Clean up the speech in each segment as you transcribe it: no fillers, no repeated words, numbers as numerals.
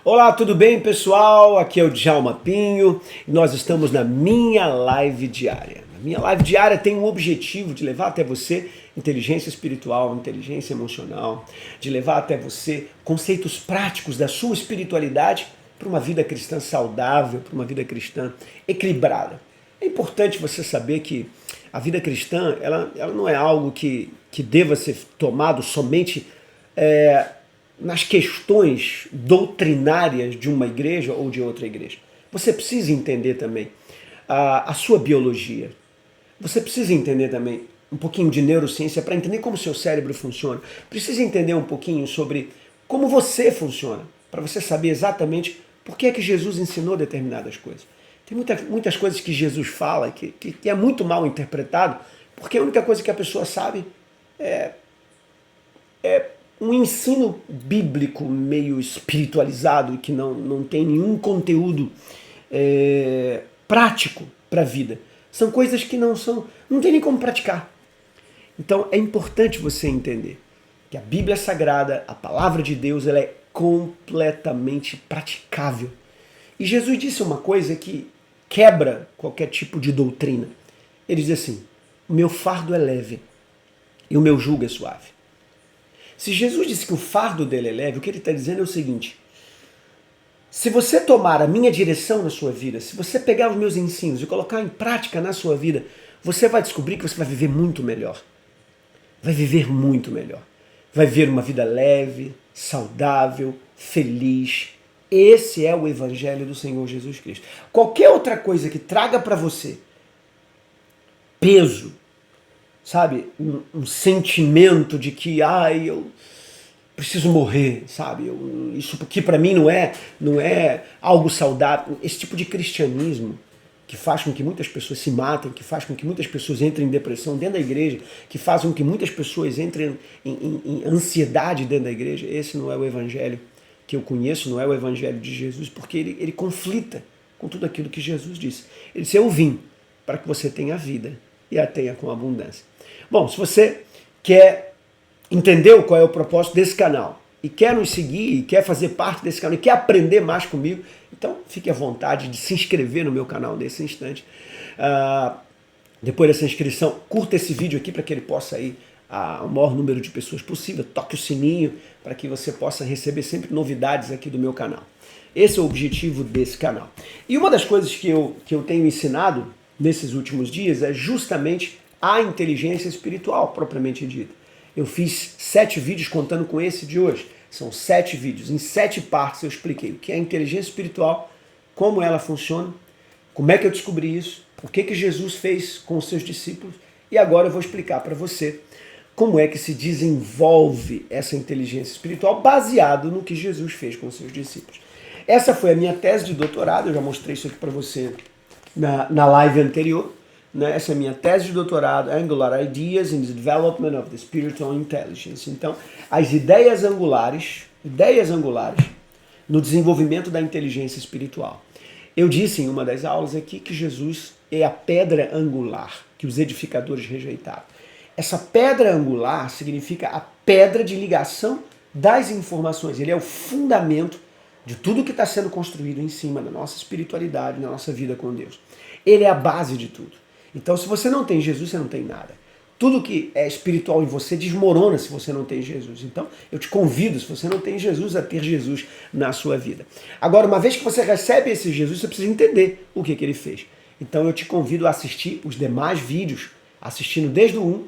Olá, tudo bem, pessoal? Aqui é o Djalma Pinho e nós estamos na minha live diária. A minha live diária tem o objetivo de levar até você inteligência espiritual, inteligência emocional, de levar até você conceitos práticos da sua espiritualidade para uma vida cristã saudável, para uma vida cristã equilibrada. É importante você saber que a vida cristã ela não é algo que deva ser tomado somente nas questões doutrinárias de uma igreja ou de outra igreja. Você precisa entender também a sua biologia. Você precisa entender também um pouquinho de neurociência para entender como o seu cérebro funciona. Precisa entender um pouquinho sobre como você funciona, para você saber exatamente por que é que Jesus ensinou determinadas coisas. Tem muitas coisas que Jesus fala que é muito mal interpretado, porque a única coisa que a pessoa sabe é um ensino bíblico meio espiritualizado, que não tem nenhum conteúdo prático para a vida. São coisas que não tem nem como praticar. Então é importante você entender que a Bíblia Sagrada, a palavra de Deus, ela é completamente praticável. E Jesus disse uma coisa que quebra qualquer tipo de doutrina. Ele diz assim: o meu fardo é leve e o meu jugo é suave. Se Jesus disse que o fardo dele é leve, o que ele está dizendo é o seguinte: se você tomar a minha direção na sua vida, se você pegar os meus ensinos e colocar em prática na sua vida, você vai descobrir que você vai viver muito melhor. Vai viver muito melhor. Vai viver uma vida leve, saudável, feliz. Esse é o Evangelho do Senhor Jesus Cristo. Qualquer outra coisa que traga para você peso, sabe, um sentimento de que eu preciso morrer, sabe, isso aqui para mim não é algo saudável. Esse tipo de cristianismo que faz com que muitas pessoas se matem, que faz com que muitas pessoas entrem em depressão dentro da igreja, que faz com que muitas pessoas entrem em ansiedade dentro da igreja, esse não é o evangelho que eu conheço, não é o evangelho de Jesus, porque ele conflita com tudo aquilo que Jesus disse. Ele disse: eu vim para que você tenha vida e a tenha com abundância. Bom, se você quer entender qual é o propósito desse canal e quer nos seguir e quer fazer parte desse canal e quer aprender mais comigo, então fique à vontade de se inscrever no meu canal nesse instante. Depois dessa inscrição, curta esse vídeo aqui para que ele possa ir ao maior número de pessoas possível. Toque o sininho para que você possa receber sempre novidades aqui do meu canal. Esse é o objetivo desse canal. E uma das coisas que eu tenho ensinado nesses últimos dias é justamente a inteligência espiritual, propriamente dita. Eu fiz 7 vídeos contando com esse de hoje. São 7 vídeos. Em 7 partes eu expliquei o que é a inteligência espiritual, como ela funciona, como é que eu descobri isso, o que Jesus fez com os seus discípulos, e agora eu vou explicar para você como é que se desenvolve essa inteligência espiritual baseado no que Jesus fez com os seus discípulos. Essa foi a minha tese de doutorado, eu já mostrei isso aqui para você na live anterior. Essa é a minha tese de doutorado, Angular Ideas in the Development of the Spiritual Intelligence. Então, as ideias angulares no desenvolvimento da inteligência espiritual. Eu disse em uma das aulas aqui que Jesus é a pedra angular que os edificadores rejeitaram. Essa pedra angular significa a pedra de ligação das informações. Ele é o fundamento de tudo que está sendo construído em cima da nossa espiritualidade, da nossa vida com Deus. Ele é a base de tudo. Então, se você não tem Jesus, você não tem nada. Tudo que é espiritual em você desmorona se você não tem Jesus. Então, eu te convido, se você não tem Jesus, a ter Jesus na sua vida. Agora, uma vez que você recebe esse Jesus, você precisa entender o que ele fez. Então, eu te convido a assistir os demais vídeos, assistindo desde o 1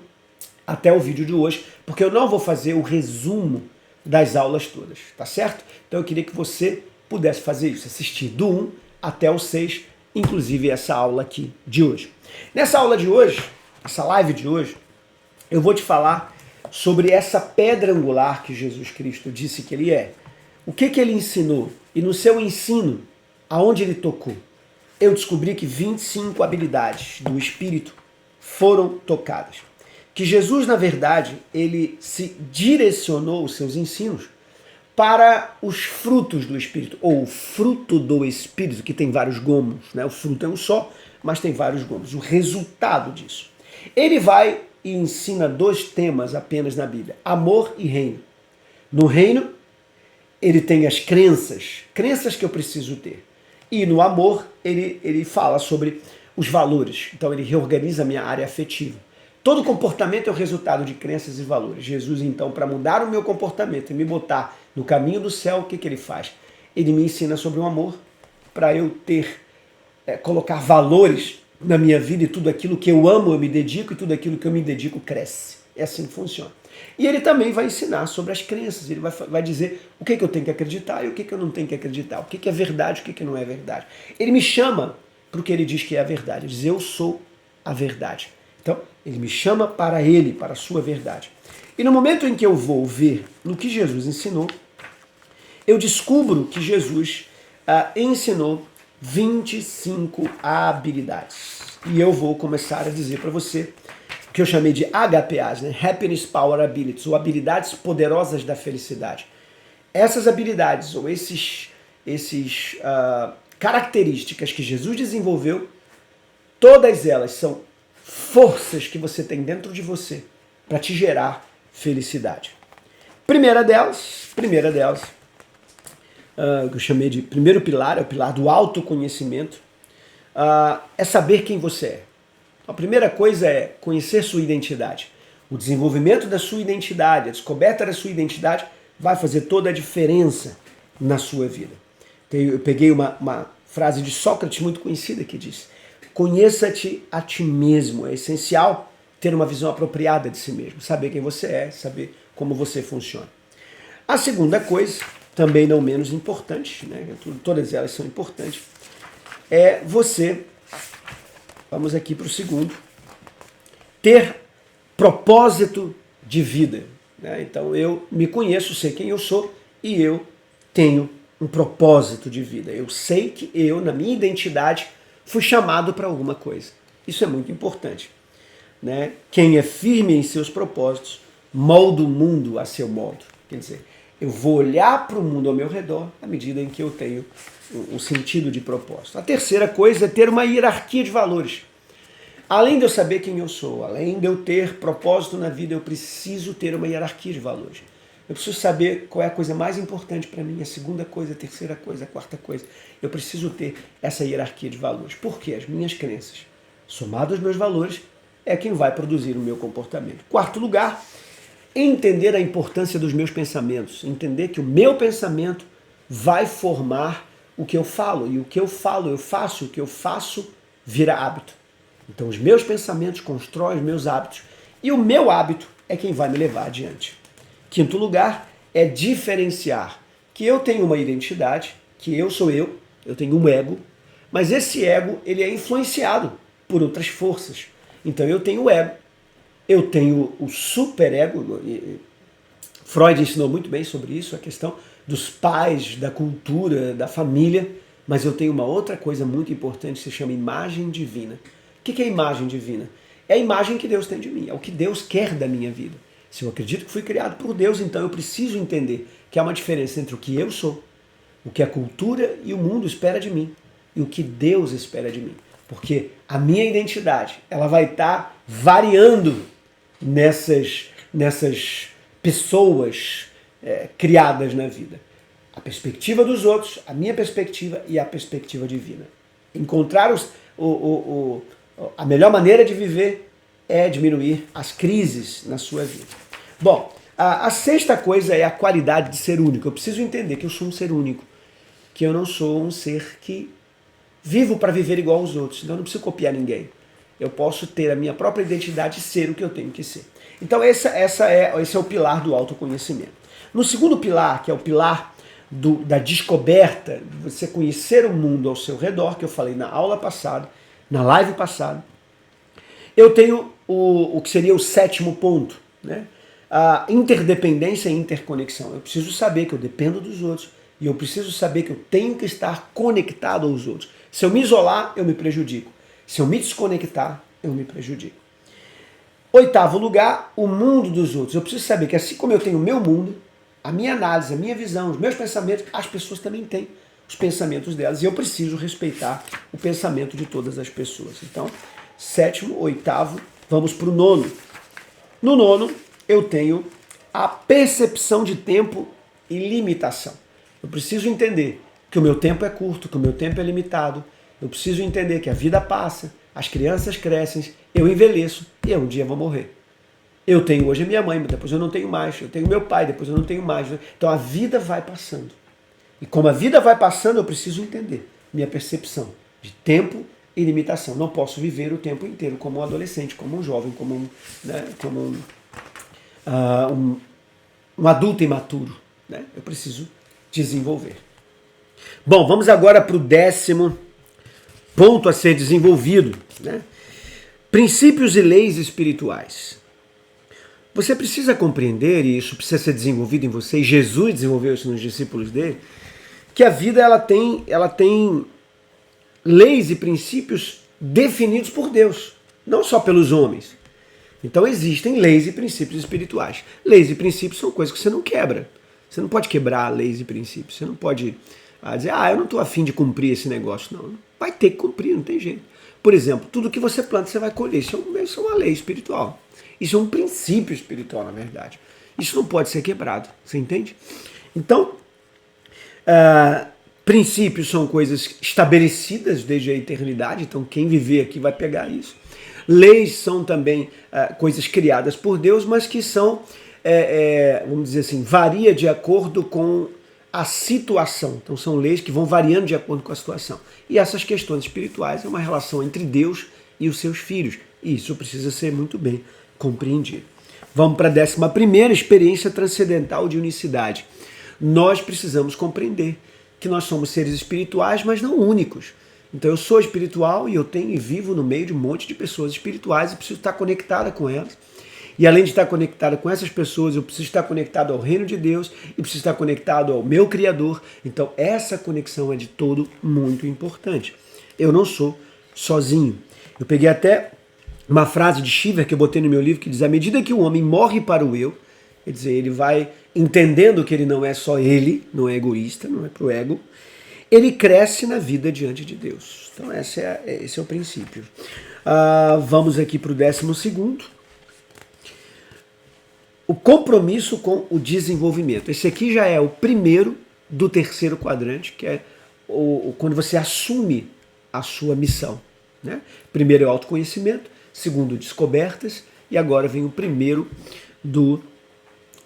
até o vídeo de hoje, porque eu não vou fazer o resumo das aulas todas, tá certo? Então, eu queria que você pudesse fazer isso, assistir do 1 até o 6, inclusive essa aula aqui de hoje. Nessa aula de hoje, essa live de hoje, eu vou te falar sobre essa pedra angular que Jesus Cristo disse que ele é. O que ele ensinou? E no seu ensino, aonde ele tocou? Eu descobri que 25 habilidades do Espírito foram tocadas. Que Jesus, na verdade, ele se direcionou os seus ensinos para os frutos do Espírito, ou o fruto do Espírito, que tem vários gomos, né? O fruto é um só, mas tem vários gomos. O resultado disso. Ele vai e ensina 2 temas apenas na Bíblia: amor e reino. No reino, ele tem as crenças que eu preciso ter. E no amor, ele fala sobre os valores. Então ele reorganiza a minha área afetiva. Todo comportamento é o resultado de crenças e valores. Jesus, então, para mudar o meu comportamento e me botar no caminho do céu, o que ele faz? Ele me ensina sobre o amor, para eu colocar valores na minha vida, e tudo aquilo que eu amo eu me dedico, e tudo aquilo que eu me dedico cresce. É assim que funciona. E ele também vai ensinar sobre as crenças, ele vai dizer o que eu tenho que acreditar e o que eu não tenho que acreditar, o que é verdade e o que não é verdade. Ele me chama para o que ele diz que é a verdade, ele diz: eu sou a verdade. Então, ele me chama para ele, para a sua verdade. E no momento em que eu vou ver no que Jesus ensinou, eu descubro que Jesus ensinou 25 habilidades. E eu vou começar a dizer para você o que eu chamei de HPAs, né? Happiness Power Abilities, ou habilidades poderosas da felicidade. Essas habilidades, ou esses características que Jesus desenvolveu, todas elas são forças que você tem dentro de você para te gerar felicidade. Primeira delas, que eu chamei de primeiro pilar, é o pilar do autoconhecimento, é saber quem você é. A primeira coisa é conhecer sua identidade. O desenvolvimento da sua identidade, a descoberta da sua identidade vai fazer toda a diferença na sua vida. Eu peguei uma frase de Sócrates muito conhecida que diz: conheça-te a ti mesmo. É essencial ter uma visão apropriada de si mesmo, saber quem você é, saber como você funciona. A segunda coisa, também não menos importante, né? Todas elas são importantes, é você, vamos aqui para o segundo, ter propósito de vida. Né? Então eu me conheço, sei quem eu sou e eu tenho um propósito de vida. Eu sei que eu, na minha identidade, fui chamado para alguma coisa. Isso é muito importante. Né? Quem é firme em seus propósitos molda o mundo a seu modo. Quer dizer, eu vou olhar para o mundo ao meu redor à medida em que eu tenho um sentido de propósito. A terceira coisa é ter uma hierarquia de valores. Além de eu saber quem eu sou, além de eu ter propósito na vida, eu preciso ter uma hierarquia de valores. Eu preciso saber qual é a coisa mais importante para mim, a segunda coisa, a terceira coisa, a quarta coisa. Eu preciso ter essa hierarquia de valores. Por quê? As minhas crenças, somado aos meus valores, é quem vai produzir o meu comportamento. Quarto lugar, entender a importância dos meus pensamentos. Entender que o meu pensamento vai formar o que eu falo. E o que eu falo, eu faço. O que eu faço vira hábito. Então os meus pensamentos constroem os meus hábitos. E o meu hábito é quem vai me levar adiante. Quinto lugar é diferenciar que eu tenho uma identidade, que eu sou eu tenho um ego, mas esse ego ele é influenciado por outras forças. Então eu tenho o ego, eu tenho o superego. Freud ensinou muito bem sobre isso, a questão dos pais, da cultura, da família, mas eu tenho uma outra coisa muito importante que se chama imagem divina. O que é imagem divina? É a imagem que Deus tem de mim, é o que Deus quer da minha vida. Se eu acredito que fui criado por Deus, então eu preciso entender que há uma diferença entre o que eu sou, o que a cultura e o mundo espera de mim, e o que Deus espera de mim. Porque a minha identidade, ela vai estar variando nessas pessoas criadas na vida. A perspectiva dos outros, a minha perspectiva e a perspectiva divina. Encontrar a melhor maneira de viver é diminuir as crises na sua vida. Bom, a sexta coisa é a qualidade de ser único. Eu preciso entender que eu sou um ser único, que eu não sou um ser que vivo para viver igual aos outros, então eu não preciso copiar ninguém. Eu posso ter a minha própria identidade e ser o que eu tenho que ser. Então esse é o pilar do autoconhecimento. No segundo pilar, que é o pilar da descoberta, de você conhecer o mundo ao seu redor, que eu falei na aula passada, na live passada, eu tenho o que seria o sétimo ponto, né? A interdependência e interconexão. Eu preciso saber que eu dependo dos outros e eu preciso saber que eu tenho que estar conectado aos outros. Se eu me isolar, eu me prejudico. Se eu me desconectar, eu me prejudico. Oitavo lugar, o mundo dos outros. Eu preciso saber que assim como eu tenho o meu mundo, a minha análise, a minha visão, os meus pensamentos, as pessoas também têm os pensamentos delas e eu preciso respeitar o pensamento de todas as pessoas. Então, sétimo, oitavo, vamos para o nono. No nono, eu tenho a percepção de tempo e limitação. Eu preciso entender que o meu tempo é curto, que o meu tempo é limitado. Eu preciso entender que a vida passa, as crianças crescem, eu envelheço e eu um dia vou morrer. Eu tenho hoje a minha mãe, mas depois eu não tenho mais. Eu tenho meu pai, depois eu não tenho mais. Então a vida vai passando. E como a vida vai passando, eu preciso entender minha percepção de tempo e limitação. Não posso viver o tempo inteiro como um adolescente, como um jovem, como um adulto imaturo. Né? Eu preciso desenvolver. Bom, vamos agora para o 10º ponto a ser desenvolvido. Né? Princípios e leis espirituais. Você precisa compreender, e isso precisa ser desenvolvido em você, e Jesus desenvolveu isso nos discípulos dele, que a vida ela tem leis e princípios definidos por Deus, não só pelos homens. Então existem leis e princípios espirituais. Leis e princípios são coisas que você não quebra. Você não pode quebrar leis e princípios. Você não pode dizer, eu não estou afim de cumprir esse negócio. Não, vai ter que cumprir, não tem jeito. Por exemplo, tudo que você planta, você vai colher. Isso é uma lei espiritual. Isso é um princípio espiritual, na verdade. Isso não pode ser quebrado, você entende? Então, princípios são coisas estabelecidas desde a eternidade, então quem viver aqui vai pegar isso. Leis são também coisas criadas por Deus, mas que são, vamos dizer assim, varia de acordo com a situação. Então são leis que vão variando de acordo com a situação. E essas questões espirituais é uma relação entre Deus e os seus filhos. E isso precisa ser muito bem compreendido. Vamos para a 11ª, experiência transcendental de unicidade. Nós precisamos compreender que nós somos seres espirituais, mas não únicos. Então eu sou espiritual e eu tenho e vivo no meio de um monte de pessoas espirituais e preciso estar conectada com elas. E além de estar conectado com essas pessoas, eu preciso estar conectado ao reino de Deus e preciso estar conectado ao meu Criador. Então essa conexão é de todo muito importante. Eu não sou sozinho. Eu peguei até uma frase de Shiver que eu botei no meu livro que diz: à medida que o homem morre para o eu, quer dizer, ele vai entendendo que ele não é só ele, não é egoísta, não é pro ego, ele cresce na vida diante de Deus. Então esse é o princípio. Vamos aqui para o 12º. O compromisso com o desenvolvimento. Esse aqui já é o primeiro do 3º quadrante, que é quando você assume a sua missão. Né? Primeiro é o autoconhecimento, segundo, descobertas, e agora vem o primeiro do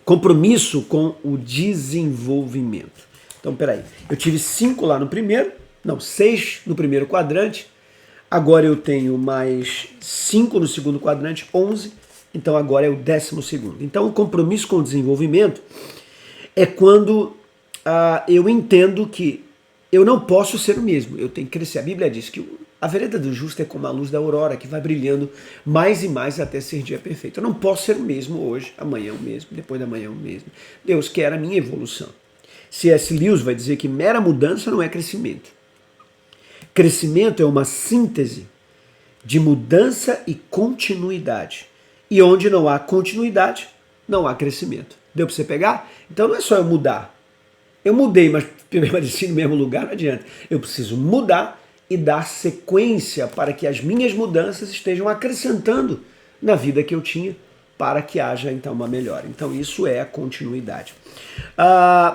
compromisso com o desenvolvimento. Então, peraí, eu tive 5 lá no primeiro, 6 no primeiro quadrante, agora eu tenho mais 5 no segundo quadrante, 11, então agora é o 12º. Então, o compromisso com o desenvolvimento é quando eu entendo que eu não posso ser o mesmo, eu tenho que crescer. A Bíblia diz que a vereda do justo é como a luz da aurora, que vai brilhando mais e mais até ser dia perfeito. Eu não posso ser o mesmo hoje, amanhã o mesmo, depois da manhã o mesmo. Deus quer a minha evolução. C.S. Lewis vai dizer que mera mudança não é crescimento. Crescimento é uma síntese de mudança e continuidade. E onde não há continuidade, não há crescimento. Deu para você pegar? Então não é só eu mudar. Eu mudei, mas permaneci no mesmo lugar, não adianta. Eu preciso mudar e dar sequência para que as minhas mudanças estejam acrescentando na vida que eu tinha, para que haja então uma melhora. Então isso é a continuidade.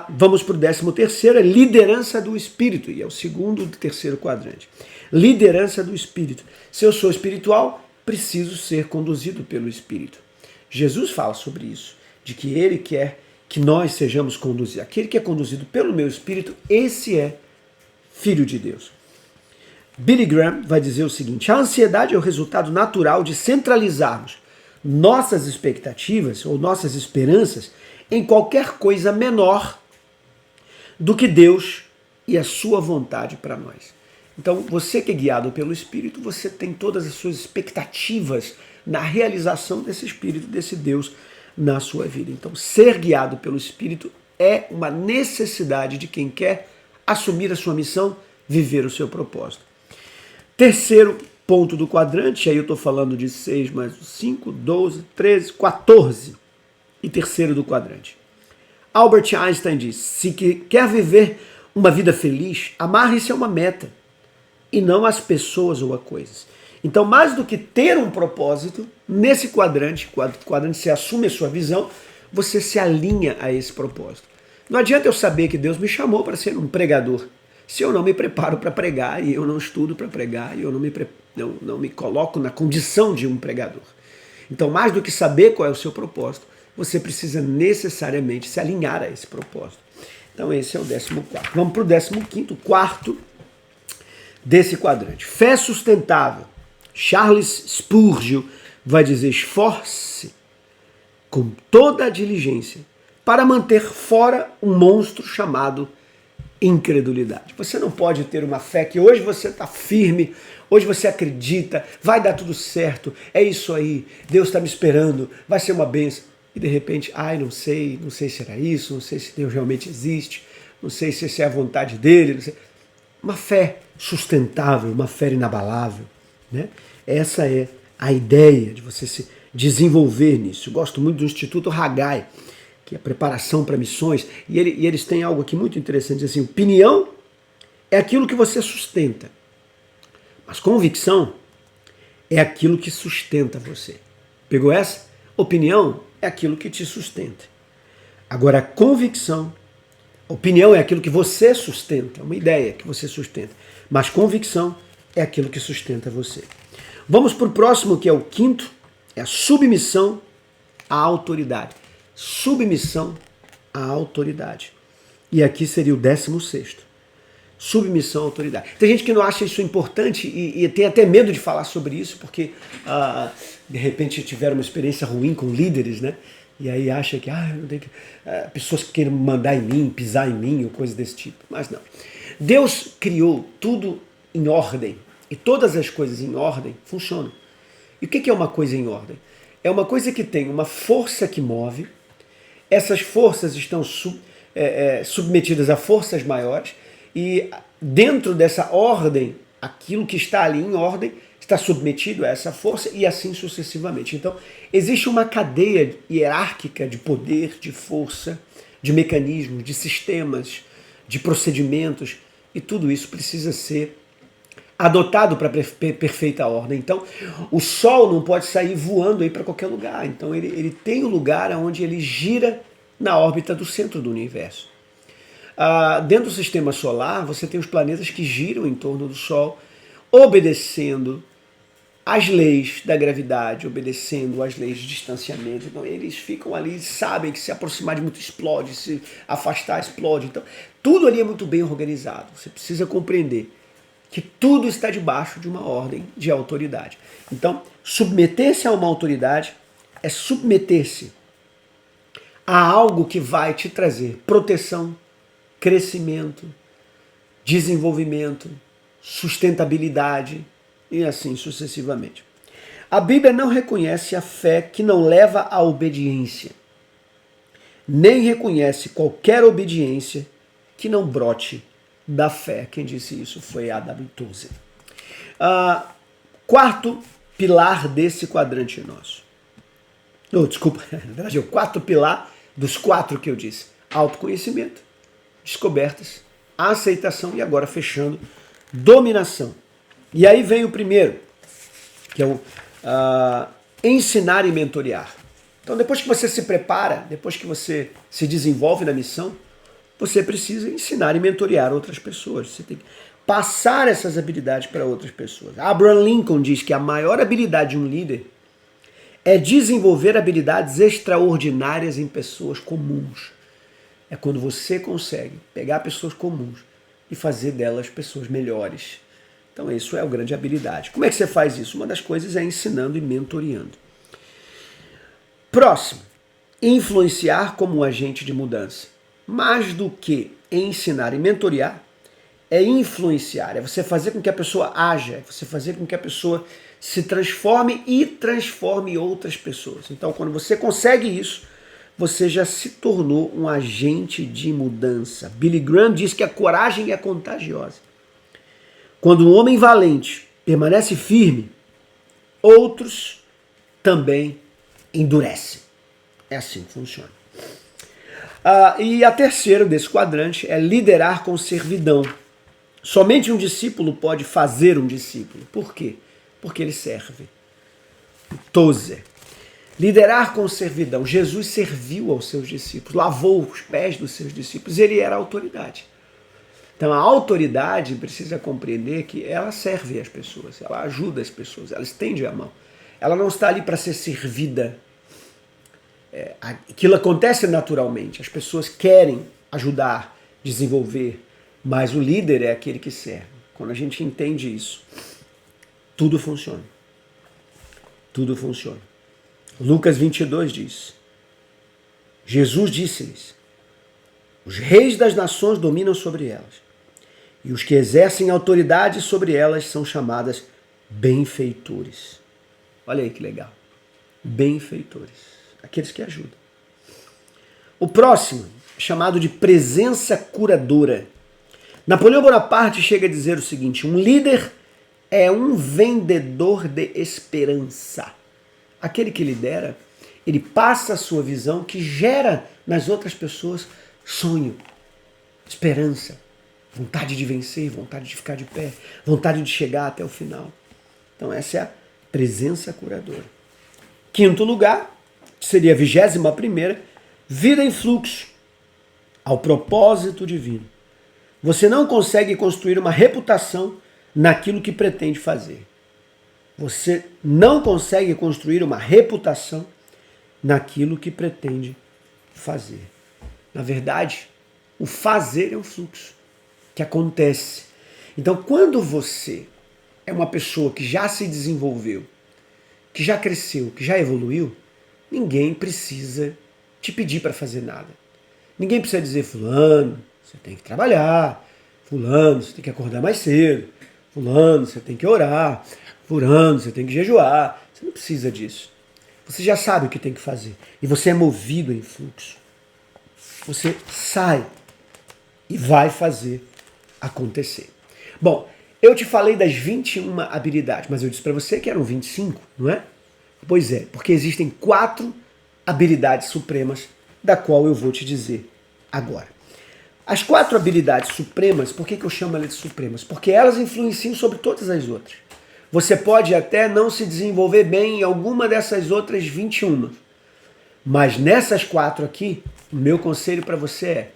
Vamos para o 13º, liderança do Espírito, e é o segundo do 3º quadrante. Liderança do Espírito. Se eu sou espiritual, preciso ser conduzido pelo Espírito. Jesus fala sobre isso, de que ele quer que nós sejamos conduzidos. Aquele que é conduzido pelo meu Espírito, esse é filho de Deus. Billy Graham vai dizer o seguinte: a ansiedade é o resultado natural de centralizarmos nossas expectativas ou nossas esperanças em qualquer coisa menor do que Deus e a sua vontade para nós. Então, você que é guiado pelo Espírito, você tem todas as suas expectativas na realização desse Espírito, desse Deus na sua vida. Então, ser guiado pelo Espírito é uma necessidade de quem quer assumir a sua missão, viver o seu propósito. 3º ponto do quadrante, aí eu estou falando de 6 mais 5, 12, 13, 14. E 3º do quadrante. Albert Einstein diz: se quer viver uma vida feliz, amarre-se a uma meta, e não às pessoas ou a coisas. Então, mais do que ter um propósito, nesse quadrante você assume a sua visão, você se alinha a esse propósito. Não adianta eu saber que Deus me chamou para ser um pregador, se eu não me preparo para pregar, e eu não estudo para pregar, e eu não me coloco na condição de um pregador. Então, mais do que saber qual é o seu propósito, você precisa necessariamente se alinhar a esse propósito. Então, esse é o 14º. Vamos para o 15º, quarto desse quadrante. Fé sustentável. Charles Spurgeon vai dizer: esforce com toda a diligência para manter fora um monstro chamado incredulidade. Você não pode ter uma fé que hoje você está firme, hoje você acredita, vai dar tudo certo, é isso aí, Deus está me esperando, vai ser uma bênção. E de repente, não sei se era isso, não sei se Deus realmente existe, não sei se essa é a vontade dele. Não sei. Uma fé sustentável, uma fé inabalável, né? Essa é a ideia de você se desenvolver nisso. Eu gosto muito do Instituto Haggai, que é a preparação para missões, e eles têm algo aqui muito interessante, assim: opinião é aquilo que você sustenta, mas convicção é aquilo que sustenta você. Pegou essa? Opinião é aquilo que te sustenta. Agora, convicção, opinião é aquilo que você sustenta, uma ideia que você sustenta, mas convicção é aquilo que sustenta você. Vamos para o próximo, que é o 5º, é a submissão à autoridade. Submissão à autoridade. E aqui seria o 16º. Submissão à autoridade. Tem gente que não acha isso importante e tem até medo de falar sobre isso, porque de repente tiveram uma experiência ruim com líderes, né? E aí acha que, eu tenho que pessoas que queiram mandar em mim, pisar em mim, ou coisa desse tipo. Mas não. Deus criou tudo em ordem. E todas as coisas em ordem funcionam. E o que é uma coisa em ordem? É uma coisa que tem uma força que move. Essas forças estão submetidas a forças maiores, e dentro dessa ordem, aquilo que está ali em ordem está submetido a essa força, e assim sucessivamente. Então, existe uma cadeia hierárquica de poder, de força, de mecanismos, de sistemas, de procedimentos, e tudo isso precisa ser adotado para perfeita ordem. Então, o Sol não pode sair voando aí para qualquer lugar. Então, ele tem um lugar onde ele gira na órbita do centro do universo. Dentro do sistema solar, você tem os planetas que giram em torno do Sol, obedecendo às leis da gravidade, obedecendo às leis de distanciamento. Então, eles ficam ali, sabem que se aproximar de muito explode, se afastar explode. Então, tudo ali é muito bem organizado. Você precisa compreender que tudo está debaixo de uma ordem de autoridade. Então, submeter-se a uma autoridade é submeter-se a algo que vai te trazer proteção, crescimento, desenvolvimento, sustentabilidade e assim sucessivamente. A Bíblia não reconhece a fé que não leva à obediência, nem reconhece qualquer obediência que não brote da fé. Quem disse isso foi A.W. Tozer. Quarto pilar desse quadrante nosso. Desculpa, na verdade é o quarto pilar dos 4 que eu disse. Autoconhecimento, descobertas, aceitação e agora fechando, dominação. E aí vem o primeiro, que é o ensinar e mentorear. Então depois que você se prepara, depois que você se desenvolve na missão, você precisa ensinar e mentorear outras pessoas. Você tem que passar essas habilidades para outras pessoas. Abraham Lincoln diz que a maior habilidade de um líder é desenvolver habilidades extraordinárias em pessoas comuns. É quando você consegue pegar pessoas comuns e fazer delas pessoas melhores. Então isso é a grande habilidade. Como é que você faz isso? Uma das coisas é ensinando e mentoreando. Próximo, influenciar como um agente de mudança. Mais do que ensinar e mentorear, é influenciar, é você fazer com que a pessoa haja, é você fazer com que a pessoa se transforme e transforme outras pessoas. Então, quando você consegue isso, você já se tornou um agente de mudança. Billy Graham diz que a coragem é contagiosa. Quando um homem valente permanece firme, outros também endurecem. É assim que funciona. E a terceira desse quadrante é liderar com servidão. Somente um discípulo pode fazer um discípulo. Por quê? Porque ele serve. Tozer. Liderar com servidão. Jesus serviu aos seus discípulos, lavou os pés dos seus discípulos, ele era a autoridade. Então a autoridade precisa compreender que ela serve as pessoas, ela ajuda as pessoas, ela estende a mão. Ela não está ali para ser servida. Aquilo acontece naturalmente, as pessoas querem ajudar, desenvolver, mas o líder é aquele que serve. Quando a gente entende isso, tudo funciona. Tudo funciona. Lucas 22 diz, Jesus disse-lhes, os reis das nações dominam sobre elas, e os que exercem autoridade sobre elas são chamadas benfeitores. Olha aí que legal. Benfeitores. Aqueles que ajudam. O próximo, chamado de presença curadora. Napoleão Bonaparte chega a dizer o seguinte, um líder é um vendedor de esperança. Aquele que lidera, ele passa a sua visão que gera nas outras pessoas sonho, esperança, vontade de vencer, vontade de ficar de pé, vontade de chegar até o final. Então essa é a presença curadora. Quinto lugar, seria a 21ª, vida em fluxo, ao propósito divino. Você não consegue construir uma reputação naquilo que pretende fazer. Você não consegue construir uma reputação naquilo que pretende fazer. Na verdade, o fazer é um fluxo que acontece. Então, quando você é uma pessoa que já se desenvolveu, que já cresceu, que já evoluiu, ninguém precisa te pedir para fazer nada. Ninguém precisa dizer, fulano, você tem que trabalhar, fulano, você tem que acordar mais cedo, fulano, você tem que orar, fulano, você tem que jejuar. Você não precisa disso. Você já sabe o que tem que fazer. E você é movido em fluxo. Você sai e vai fazer acontecer. Bom, eu te falei das 21 habilidades, mas eu disse para você que eram 25, não é? Pois é, porque existem 4 habilidades supremas, da qual eu vou te dizer agora. As 4 habilidades supremas, por que eu chamo elas de supremas? Porque elas influenciam sobre todas as outras. Você pode até não se desenvolver bem em alguma dessas outras 21, mas nessas 4 aqui, o meu conselho para você é,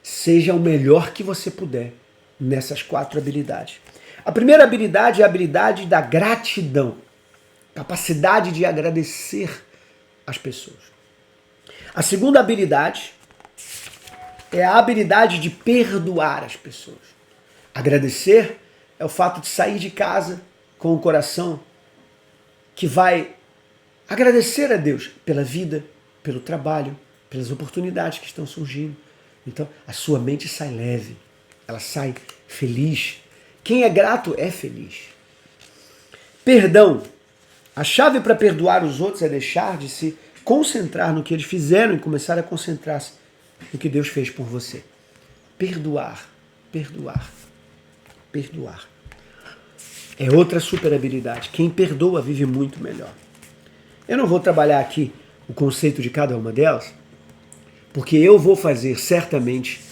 seja o melhor que você puder nessas 4 habilidades. A primeira habilidade é a habilidade da gratidão. Capacidade de agradecer as pessoas. A segunda habilidade é a habilidade de perdoar as pessoas. Agradecer é o fato de sair de casa com o coração que vai agradecer a Deus pela vida, pelo trabalho, pelas oportunidades que estão surgindo. Então, a sua mente sai leve, ela sai feliz. Quem é grato é feliz. Perdão. A chave para perdoar os outros é deixar de se concentrar no que eles fizeram e começar a concentrar-se no que Deus fez por você. Perdoar, perdoar, perdoar. É outra super habilidade. Quem perdoa vive muito melhor. Eu não vou trabalhar aqui o conceito de cada uma delas, porque eu vou fazer certamente,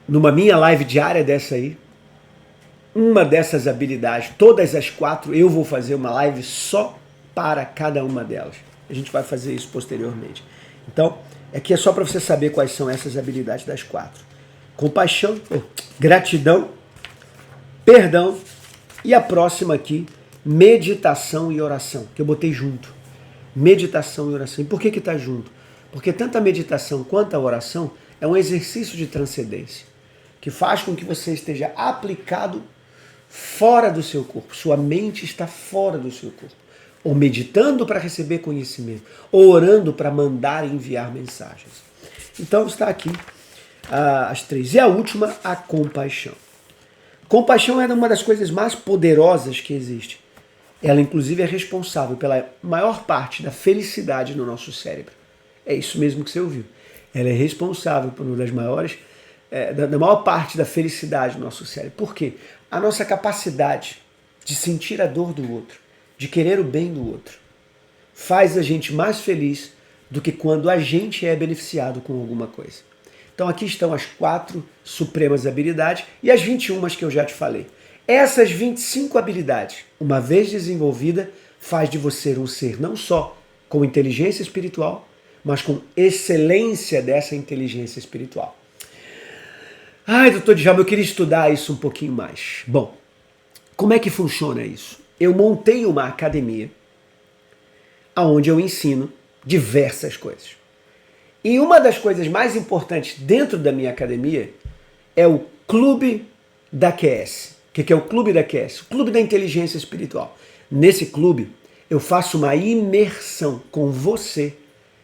numa minha live diária dessa aí, uma dessas habilidades, todas as 4, eu vou fazer uma live só para cada uma delas. A gente vai fazer isso posteriormente. Então, aqui é só para você saber quais são essas habilidades das 4. Compaixão, gratidão, perdão e a próxima aqui, meditação e oração, que eu botei junto. Meditação e oração. E por que está junto? Porque tanto a meditação quanto a oração é um exercício de transcendência, que faz com que você esteja aplicado fora do seu corpo. Sua mente está fora do seu corpo. Ou meditando para receber conhecimento, ou orando para mandar e enviar mensagens. Então está aqui as 3. E a última, a compaixão. Compaixão é uma das coisas mais poderosas que existe. Ela, inclusive, é responsável pela maior parte da felicidade no nosso cérebro. É isso mesmo que você ouviu. Ela é responsável por uma das maiores, da maior parte da felicidade do nosso cérebro. Por quê? A nossa capacidade de sentir a dor do outro, de querer o bem do outro, faz a gente mais feliz do que quando a gente é beneficiado com alguma coisa. Então aqui estão as 4 supremas habilidades e as 21 que eu já te falei. Essas 25 habilidades, uma vez desenvolvida, faz de você um ser não só com inteligência espiritual, mas com excelência dessa inteligência espiritual. Ai, doutor Djalma, eu queria estudar isso um pouquinho mais. Bom, como é que funciona isso? Eu montei uma academia onde eu ensino diversas coisas. E uma das coisas mais importantes dentro da minha academia é o Clube da QS. O que é o Clube da QS? O Clube da Inteligência Espiritual. Nesse clube, eu faço uma imersão com você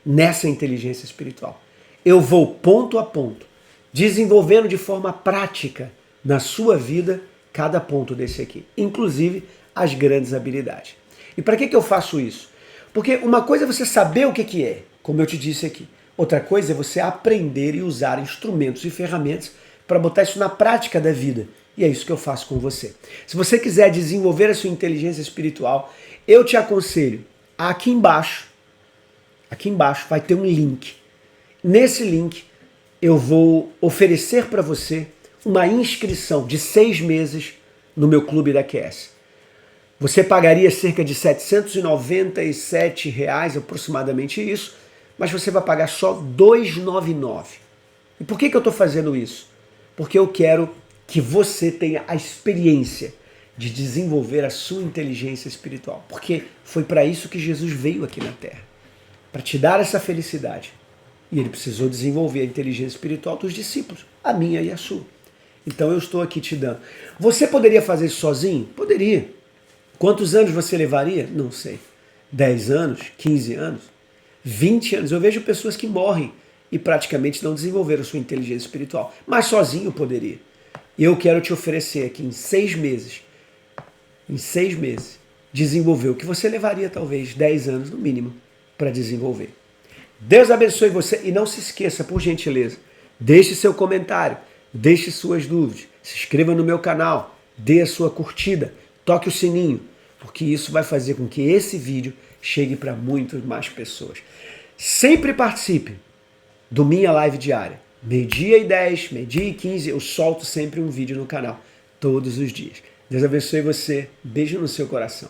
nessa inteligência espiritual. Eu vou ponto a ponto, desenvolvendo de forma prática na sua vida cada ponto desse aqui, inclusive as grandes habilidades. E para que eu faço isso? Porque uma coisa é você saber o que é, como eu te disse aqui. Outra coisa é você aprender e usar instrumentos e ferramentas para botar isso na prática da vida. E é isso que eu faço com você. Se você quiser desenvolver a sua inteligência espiritual, eu te aconselho, aqui embaixo vai ter um link. Nesse link eu vou oferecer para você uma inscrição de 6 meses no meu Clube da QS. Você pagaria cerca de R$ 797, aproximadamente isso, mas você vai pagar só R$ 299. E por que eu estou fazendo isso? Porque eu quero que você tenha a experiência de desenvolver a sua inteligência espiritual. Porque foi para isso que Jesus veio aqui na Terra. Para te dar essa felicidade. E ele precisou desenvolver a inteligência espiritual dos discípulos, a minha e a sua. Então eu estou aqui te dando. Você poderia fazer isso sozinho? Poderia. Quantos anos você levaria? Não sei. 10 anos? 15 anos? 20 anos? Eu vejo pessoas que morrem e praticamente não desenvolveram sua inteligência espiritual. Mas sozinho poderia. E eu quero te oferecer aqui em 6 meses, desenvolver o que você levaria talvez 10 anos no mínimo para desenvolver. Deus abençoe você e não se esqueça, por gentileza, deixe seu comentário, deixe suas dúvidas, se inscreva no meu canal, dê a sua curtida, toque o sininho, porque isso vai fazer com que esse vídeo chegue para muitas mais pessoas. Sempre participe do Minha Live Diária. 12h10, 12h15, eu solto sempre um vídeo no canal, todos os dias. Deus abençoe você, beijo no seu coração.